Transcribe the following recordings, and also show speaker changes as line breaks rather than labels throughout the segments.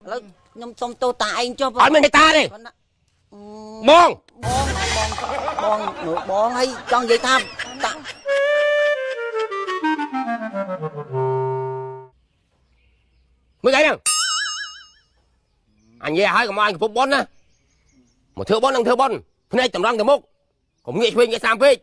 แล้วยมส้มโตตาเองจบ
อันไม่ได้ตาดิมอง
หนูบองให้จ้องยัยทำตา
mới thấy nè anh về hai cái anh phục bón nè một thưa bón đang thưa bón hôm nay tầm răng tầm mốc cũng nghĩ phim cái sam phim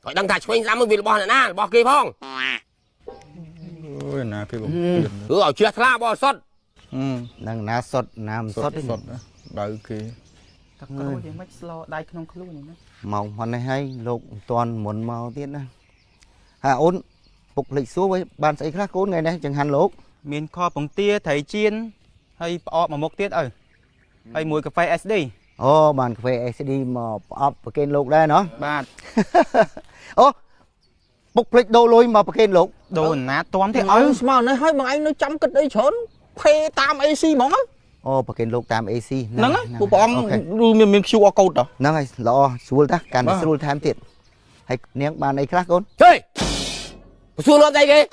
gọi đăng thạch phim sam mới vì bò này na bò kia phong
ôi nè cái bụng
cứ ở chia la bò sót
នឹងណាសុតណាមសុត
សុតដៅគេ
តក្រូចយ៉ាងម៉េចស្លោដៃក្នុងខ្លួននេះណា
មកហ្នឹងហើយលោកមិនតាន់មុនមកទៀតណាហាអូនពុកភ្លេចសួរបានស្អីខ្លះកូនថ្ងៃនេះចង្ហាន់លោក
មានខពងទាត្រីចៀនហើយផ្អកមួយមុខទៀតឪហើយមួយកាហ្វេ SD
អូបានកាហ្វេ SD មកប្រអប់ប្រគេនលោកដែរណោះ
បាទ
អូពុកភ្លេចដូរលុយមកប្រគេនលោក
ដូរណាតន់ទេ
ឲ្យស្មើនេះហើយបងឯងនៅចាំគិតអីច្រើនភេតាម AC ហ្មង
អូប្រគេនលោកតាម AC
ហ្នឹងពួកព្រះអង្គឬមាន QR code ត
ហ្នឹងហើយល្អស្រួលតាកាន់តែស្រួលថែមទៀតហើយនាងបានអីខ្លះកូន
chơi xuống nó đây kia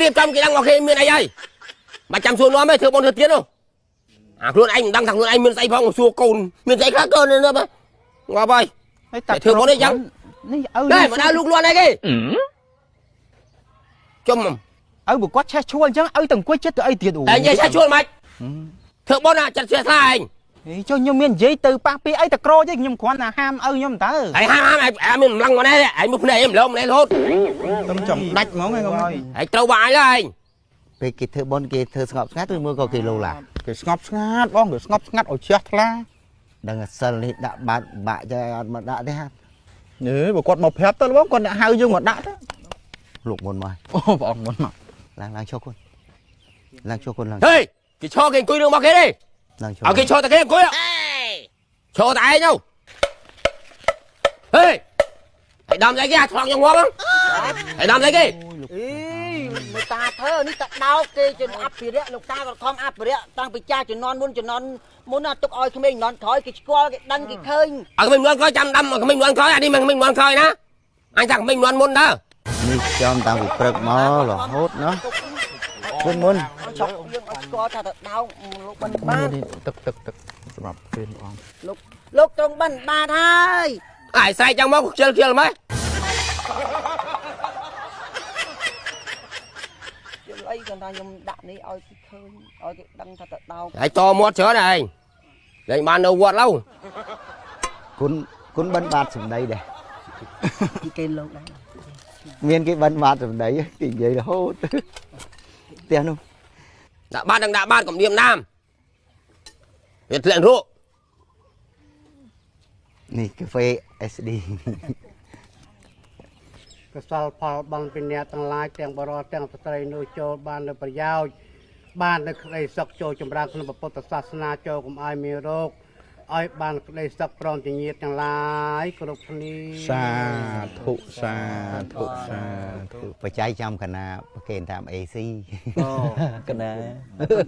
điệp trăm cái đang ngọc kia miền này ai mà chăm xuống nó mới thưa bọn thưa tiến không à luôn anh đang thằng luôn anh miền tây phong xua cồn miền tây khác cơn nữa mà ngọc ơi
ហើយតា
thưa bọn đấy chăng
នេះឪ
đây mà đang lúc luôn này kì chôm
ឪបើគាត់ឆេះឈួលអញ្ចឹងឪទាំងអង្គុយចិត្តទៅអីទៀតអូ
anh vậy sao chuột mày thưa bọn nào chặt xe thay anh
ចុះខ្ញុំមាននិយាយទៅប៉ះពីអីតក្រូចទេខ្ញុំគ្រាន់តែហាមឪខ្ញុំតើ
anh ham em mình lăng vào đây anh một này em lông này thôi
ខ្ញុំចាំដាច់ហ្មងហ្នឹង
anh trâu bài là anh
ពេលគេធ្វើបុណ្យគេធ្វើស្ងប់ស្ងាត់ឬមួយក៏គេលោឡា
គេស្ងប់ស្ងាត់បងគេស្ងប់ស្ងាត់ឲ្យជ្រះថ្លា
ដឹងថាសិលនេះដាក់បាត់បាក់ចែអត់មកដាក់ទេហា
អេបើគាត់មកប្រាប់ទៅបងគាត់ហៅយើងមកដាក់ទៅ
លោកមុនមក
អូព្រះអង្គមុនមក
ឡើងចូលគុនឡើងចូលគុនឡើង
hey cái cho cái cùi đường bao kia đi
ឡើងចូល
ở cái cho ta cái cùi cho tại nhau hey hãy đâm lấy cái thằng trong ngõ không hãy đâm lấy cái
អីមេតាធ្វើនេះតដោកគេជំអាប់ពីរៈលោកតាក៏ខំអាប់ពីរៈតាំងពីចាស់ជំនាន់មុនណាទុកឲ្យក្មេងជំនាន់ក្រោយគេស្គាល់គេដឹងគេឃើញ
ở mình luôn coi trăm đâm mà mình luôn coi đi mình luôn coi ná anh thằng mình luôn môn đó
នេះចំតាំងពីព្រឹកមករហូតណោះគុនមុន
ឆុកយើងអត់ស្គាល់ថាតដោកលោកបិណ្ឌបាត
ទឹកសម្រាប់ពេលព្រះអង្គ
លោកត្រង់បិណ្ឌបាតហើយ
ai sai trong mốc chơi mấy
អីគាត់ថាខ្ញុំដាក់នេះឲ្យគេឃើញឲ្យគេដឹងថាតដោក
hãy to mót chớ này để bàn đâu quạt lâu
គុនបិណ្ឌបាតសម្ដីដែរ
ពីគេលោកដែរ
មានគេបិណ្ឌបាតសម្ដីគេនិយាយរហូតផ្ទះនោះ
đã ban cầm điểm nam Việt luyện rượu
នេះកាហ្វេ SD
កសលផលបងពីអ្នកទាំងឡាយទាំងបរិយទាំងស្ត្រីនោះចូលបាននៅប្រយោជន៍បាននៅក្តីសុខចូលចម្រើនក្នុងពុទ្ធសាសនាចូលកុំឲ្យមានរោគឲ្យបានក្តីសុខព្រមទាំងញាតិទាំងឡាយគ្រប់គ្នា
សាធុសាធុសាធុ
បច្ច័យចំកណាប្រគេនតាម AC
អូ
កណា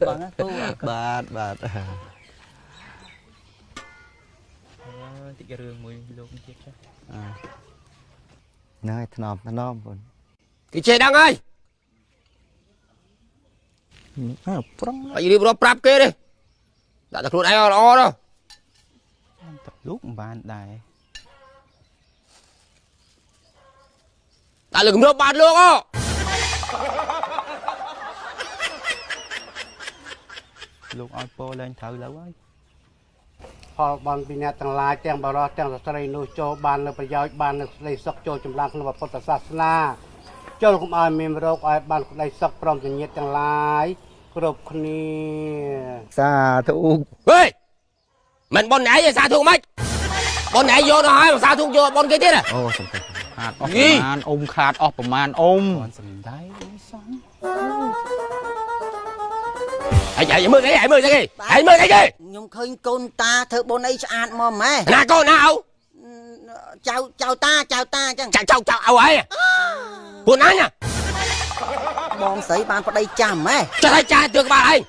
បងទូ
បាទ
តិចរឿងមួយលោកទៀតចា
ណែថ្នមគុន
cái chế đăng ơi
ប្រង
phải đi bro prap kia đi đã được luôn ai o đâu
ទឹកលោកមិនបានដែរ
đã được nước bát luôn á
លោកឲ្យពោលែងត្រូវแล้วហើយ
ផលបងពីអ្នកទាំងឡាយទាំងបរិយទាំងស្ត្រីនោះចូលបាននៅប្រយោជន៍បាននៅក្តីសុខចូលចម្រើនក្នុងពុទ្ធសាសនាចូលកុំឲ្យមានរោគឲ្យបានក្តីសុខព្រមទាំងញាតិទាំងឡាយគ្រប់គ្នា
សាធុ
ê mình bọn nãy giờ sao thu mấy bọn nãy vô nó hỏi mà sao thu vô bọn kia thế này
អូសំខាន់
ខាតអស់ប្រមាណអ៊ំខាតអស់ប្រមាណអ៊ំ
គាត់សំដៅអូសង
hãy chạy mưa cái hãy mưa cái gì hãy mưa cái gì
ខ្ញុំឃើញកូនតាធ្វើបុណ្យអីស្អាតមកម៉ែ
nè con nào
ចៅតាអញ្ចឹង
chào ao ấy buồn anh à
បងស្រីបានប្តីចាំម៉ែ
cho thấy cha được bà anh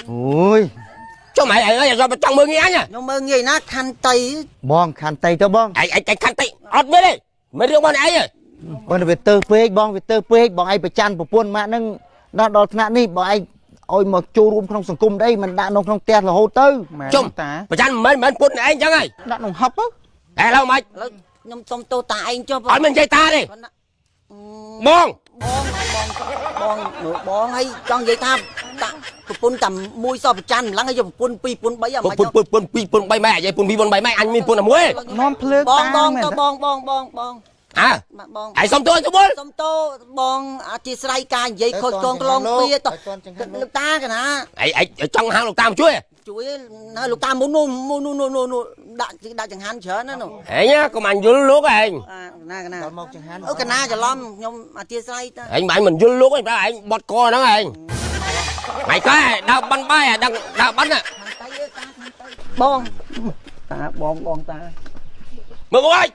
អូយ
cho mày ơi rồi trong mưa nghe nhá
ខ្ញុំមើលងាយណាខន្តី
បងខាន់តៃទៅបង
anh khăn tị ọt biết đi mấy đứa bọn ấy rồi
បងវាទៅពេកបងវាទៅពេកបងឯងប្រច័នប្រពន្ធម៉ាក់ហ្នឹង ដល់ដល់ថ្នាក់នេះបើឯងឲ្យមកចូលរួមក្នុងសង្គមđây mìnhដាក់នៅក្នុងផ្ទះរហូតទៅ
ជុំប្រចាំមិនពុតឯងចឹងហើយ
ដាក់ក្នុងហប់
ហេឡូម៉េច
ឥឡូវខ្ញុំសុំទោសតាឯងចុះ
អត់មាននិយាយតាទេបង
បងហើយចង់និយាយថាតាប្រពន្ធតែមួយសោះប្រច័ណ្ឌម្លឹងហើយយកប្រពន្ធ2 ប្រពន្ធ3អាមិន
ពុន2 ពុន3ម៉ែអាយពុន2 ពុន3ម៉ែអញមានពុនតែមួយ
នាំភ្លើង
បងបង
មែន
ទៅបងបង
អើ
បងបង
ឯងសុំទោសសុំបុល
សុំទោសបងអធិស្ឋានការនិយាយកខុសកងក្លងពីតលោកតាកណា
ឯងចង់ហាងលោកតាមជួយ
ជួយនៅលោកតាមុននោះដាក់ចង្ហាន់ច្រើនណានោះ
ហេញកុំអញយល់លោកឯង
ណាកណា
ដល់មកចង្ហាន់
អូកណាច្រឡំខ្ញុំអធិស្ឋានតា
ឯងមិនមិនយល់លោកឯងប្រហែលឯងបត់កហ្នឹងឯងម៉េចក៏ដើរបានបាយដឹងដើរបាន
បងតាបងតា
មើលមកអើយ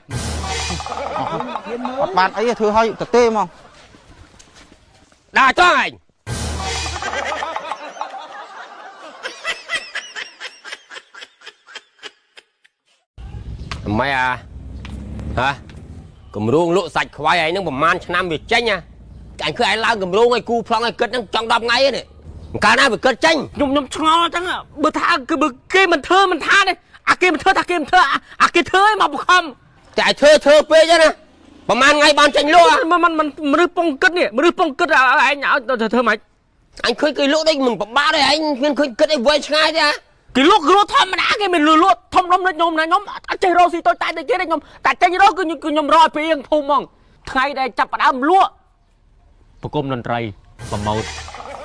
អត់បានអីធ្វើឲ្យទៅទេមក
ដើរចង់ឯងម៉ែអាហ៎គម្រោងលក់សាច់ខ្វៃឯងហ្នឹងប្រហែលឆ្នាំវាចេញណាអញឃើញឯងឡើងគម្រោងឲ្យគូប្លង់ឲ្យគិតហ្នឹងចង់10ថ្ងៃទេកាលណាវាគិតចេញ
ខ្ញុំឆ្ងល់អញ្ចឹងបើថាគឺបើគេមិនធ្វើមិនថាទេអាគេមិនធ្វើថាគេមិនធ្វើអាគេធ្វើឲ្យមកបង្ខំ
តែឲ្យធ្វើពេកហ្នឹងណាប្រហែលថ្ងៃបានចេញលក់
มันមនុស្សពងគិតនេះមនុស្សពងគិតឯងឲ្យធ្វើម៉េច
អញឃើញគេលក់ដូចមិនប្របាទេឯងមានឃើញគិតឲ្យវែងឆ្ងាយទេ
គេលក់ធម្មតាគេមិនលក់ធំដុំដូចខ្ញុំណាខ្ញុំអត់ចេះរកស៊ីតូចតាចដូចគេទេខ្ញុំតែចេញរកគឺខ្ញុំរកឲ្យពីងភូមិហ្មងថ្ងៃដែលចាប់ផ្ដើមលក់ប្រគំតន្ត្រីប្រម៉ូទ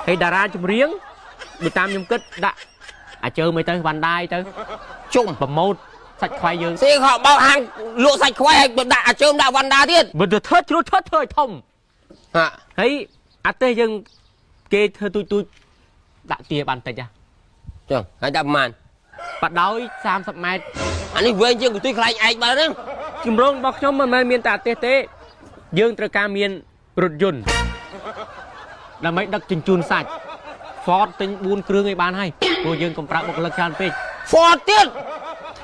ហើយតារាចម្រៀងបើតាមខ្ញុំគិតដាក់អាចើមិនទៅវ៉ាន់ដាយទៅ
ជុំ
ប្រម៉ូទសាច់ខ្វៃយើង
សេខោបើកហាងលក់សាច់ខ្វៃឲ្យដាក់អាចើមដាក់វ៉ាន់ដាទៀត
បើទៅធ្វើជ្រុលធ្វើឲ្យធំ
ហា
ហើយអាទេសយើងគេធ្វើទូចដាក់ទាបានតិច
ចឹងហើយដាក់ប្រហែល
បដោយ30ម៉ែត្រ
អានេះវែងជាងកន្ទុយខ្លាញ់ឯងបើហ្នឹង
ជំរងរបស់ខ្ញុំមិនមែនមានតែអាទេសទេយើងត្រូវការមានរថយន្តដើម្បីដឹកជញ្ជូនសាច់ Ford ទិញ4គ្រឿងឲ្យបានហើយព្រោះយើងកំប្រាក់បុគ្គលិកច្រើនពេក
Ford ទៀត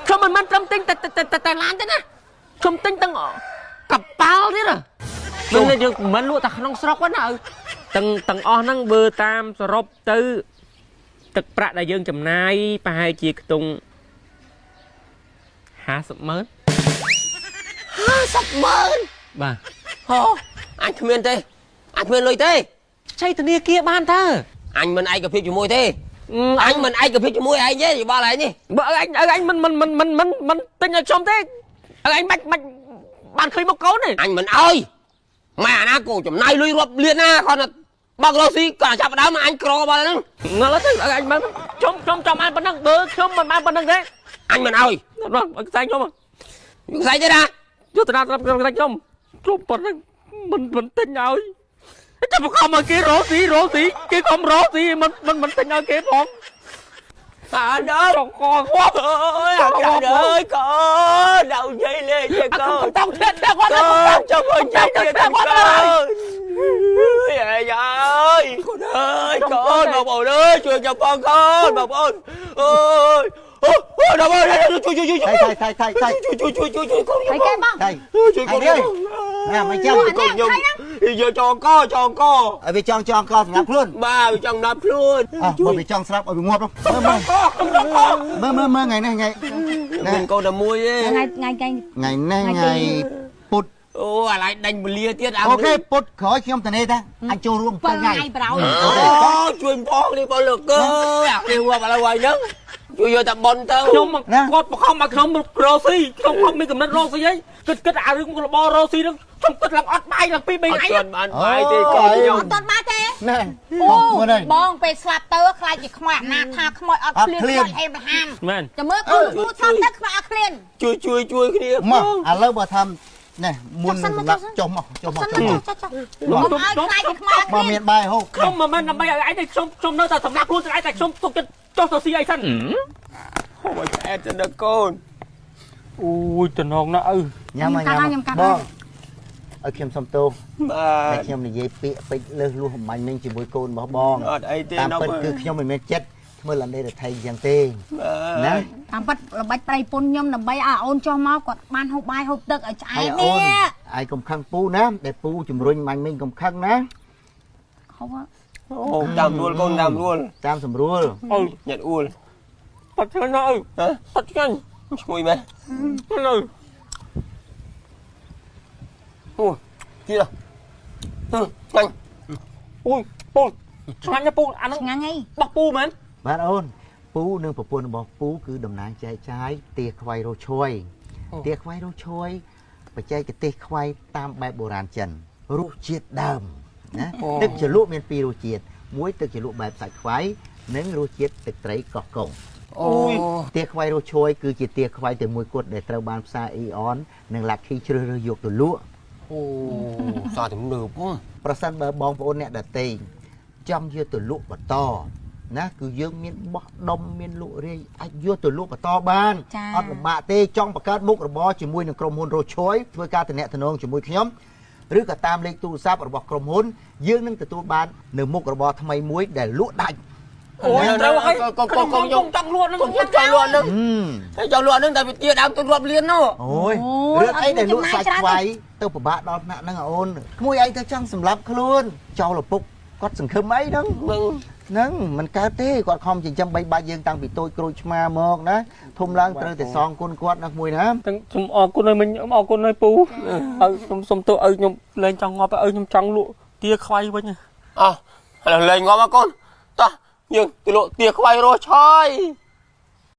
ខ្ញុំមិនមែនត្រឹមទិញតែឡានទេណាខ្ញុំទិញទាំងកប៉ាល់ទៀតយើងមិនលក់តែក្នុងស្រុកទេណាទាំងអស់ហ្នឹងបើតាមសរុបទៅទឹកប្រាក់ដែលយើងចំណាយប្រហែលជាខ្ទង់ 50 ម៉ឺន
50 ម៉ឺន
បាទ
ហ៎អញគ្មានទេអញគ្មានលុយទេ
ចៃធនាគារបានតើ
អញមិនឯកភាពជាមួយទេអញមិនឯកភាពជាមួយឯងទេយល់ឯងនេះ
បើអញមិនទិញឲ្យខ្ញុំទេអញមិនបានឃើញមកកូនទេ
អញមិនអើយម៉ែអាណាគូចំណាយលុយរាប់លានណាគាត់បើករកស៊ីក៏ចាប់ដើមអញក្របើហ្នឹង
ងល់ទៅអញមិនខ្ញុំចាំបានប៉ុណ្ណឹងបើខ្ញុំមិនបានប៉ុណ្ណឹងទេ
អញមិនអើយ
បាទខ្សែខ្ញុំ
ខ្សែទេណា
យុទ្ធនាត្រឹមខ្សែខ្ញុំប៉ុណ្ណឹងមិនទិញឲ្យតែមកខំឲ្យគេរកស៊ីគេខំរកស៊ីមិនទិញឲ្យគេផង
អាដល់ចកងាប់អើយអាចារ្យអើយកូនដល់និយាយលេងទេកូន
ต้องเทียนแต่គាត់
ចាំមើលចាច់ទៀតកូនអើយអាយអើយកូនអើយកូនបងប្អូនអើយជួយចាំបងកូនបងប្អូនអើយអូដល់មកជួយជួយ
ថៃ
ជួយកូន
Thấy cái bông
ថៃ
ជួយកូន
ណាមិនចាំ
កូនខ្ញុំយកចងក
ឲ្យវាចង់កសម្រាប់ខ្លួន
បាទវាចង់ដាប់ខ្លួន
អើបើវាចង់ស្រាប់ឲ្យវាងាប់មើលថ្ងៃនេះថ្ងៃ
មានកូនតែមួយទេ
ngày ngày ngày
ថ្ងៃនេះថ្ងៃពុត
អូអាឡៃដាច់ពលាទៀត
អូខេពុតក្រោយខ្ញុំទៅនេះតាអញចូលរួមទៅថ្ងៃ
ngày bảo
អូជួយផងនេះបងលោកកើអានេះងាប់ឥឡូវហើយហ្នឹងជួយយកតែប៉ុនទៅ
ខ្ញុំគាត់បខំមកខ្ញុំរកស៊ីខ្ញុំខំមានកំណត់រកស៊ីអីគិតអារឿងរបររកស៊ីហ្នឹងខ្ញុំគិតឡើងអត់បាយឡើង2 3ថ្ងៃ
អត់បានបាយទេកូនខ្ញុំ
អត់បានទេ
ណែ
អូ
មើលនេះ
បងពេលស្លាប់ទៅខ្លាចជាខ្មោចអាណាថាខ្មោចអត់ឃ្លានខ្មោចអេប្រហាម
មែន
ចាំមើលកូនគ្រូស្លាប់ទៅខ្មោចអត់ឃ្លាន
ជួយគ្នា
មកឥឡូវបើថាណែមុននឹងសម្រាប់ចុះមក
ចុះមកឲ្យខ្លាចជាខ្មោច
បើមានបាយហូប
ខ្ញុំមិនមែនដើម្បីឲ្យឯងទេខ្ញុំនៅតែសម្រាប់ខ្លួនឯងតែខ្ញុំទុកចិត្តចុះទៅស៊ីអីសិន
ហូបឲ្យឆ្អែតទៅដល់កូន
អូយតំណងណាស់ឪ
ញ៉ាំបងឲ្យខ្ញុំសុំទោស
បាទ
តែខ្ញុំនិយាយពាក្យពេចលើសលួសអំបញ្ញនឹងជាមួយកូនរបស់បង
អត់អីទេ
តាម
នោះ
ពិតគឺខ្ញុំមិនមែនចិត្តធ្វើឡើងនេះថៃយ៉ាងទេ
ណា
តាមពិតល្បិចប្រៃពុនខ្ញុំដើម្បីឲ្យអូនចុះមកគាត់បានហូបបាយហូបទឹកឲ្យឆ្អែ
ហើយ
ត
អូ
នេះ
នអាយកុំខឹងពូណាដែលពូជំរុញមាញ់មិញកុំខឹងណា
ហូប
អូតាមរួលកូនតាមរួល
តាមសម្រួល
អូ
ញាត់អ៊ូល
បាត់ឆ្ងាញ់ណាស់អើ
ហ៎
បាត់ឆ្ងាញ់
ឈ្ងុយមែន
នៅ
អូទៀតឆ្ងាញ់
អូយពូឆ្ងាញ់ណាស់ពូអាហ្នឹង
ឆ្ងាញ់អី
បោះពូមែន
បាទអូនពូនិងប្រពន្ធរបស់ពូគឺតំណាងចែកចាយទាខ្វៃរោឈួយទាខ្វៃរោឈួយបច្ចេកទេសខ្វៃតាមបែបបុរាណចិនរសជាតិដើមណាទឹកជ្រលក់មានពីររសជាតិមួយទឹកជ្រលក់បែបសាច់ខ្វៃនិងរសជាតិទឹកត្រីកោះកុង
អូ
ទាខ្វៃរសឈួយគឺជាទាខ្វៃតែមួយគត់ដែលត្រូវបានផ្សារអ៊ីអននិងឡាក់ខីជ្រើសរើសយកទៅលក់
អូសារទំនើប
ប្រសិនបើបងប្អូនអ្នកដទៃចង់យកទៅលក់បន្តណាគឺយើងមានបោះដុំមានលក់រាយអាចយកទៅលក់បន្តបានអត់លំបាកទេចង់បង្កើតមុខរបរជាមួយនឹងក្រុមហ៊ុនរស់ឈួយធ្វើការទំនាក់ទំនងជាមួយខ្ញុំឬក៏តាមលេខទូរស័ព្ទរបស់ក្រុមហ៊ុនយើងនឹងទទួលបាននៅមុខរបរថ្មីមួយដែលលក់ដាច់
អូយត្រូវហើយក
ូនខ្ញុំ
ចង់លក់ហ្នឹង
កូនខ្ញុំចង់លក់ហ្នឹងហើយចង់លក់ហ្នឹងតែវាជាដើមទៅរាប់លាននោះ
អូយរឿងអីដែលលក់សាច់ខ្វៃទៅពិបាកដល់ថ្នាក់ហ្នឹងអូនក្មួយឯងទៅចង់សម្លាប់ខ្លួនចោលឪពុកគាត់សង្ឃឹមអីហ្នឹង ហ្នឹងมันកើតទេគាត់ខំចិញ្ចឹមបីបាច់យើងតាំងពីតូចក្រូចឆ្មាមកណាធំឡើងត្រូវតែសងគុណគាត់ណាមួយណា
ខ្ញុំអរគុណឲ្យមិញអរគុណឲ្យពូឲ្យខ្ញុំសុំទោសឲ្យខ្ញុំលែងចង់ងាប់ឲ្យខ្ញុំចង់លក់ទាខ្វៃវិញ
អោះឥឡូវលេងងាប់មកកូនតោះយើងទៅលក់ទាខ្វៃរស់ឆយ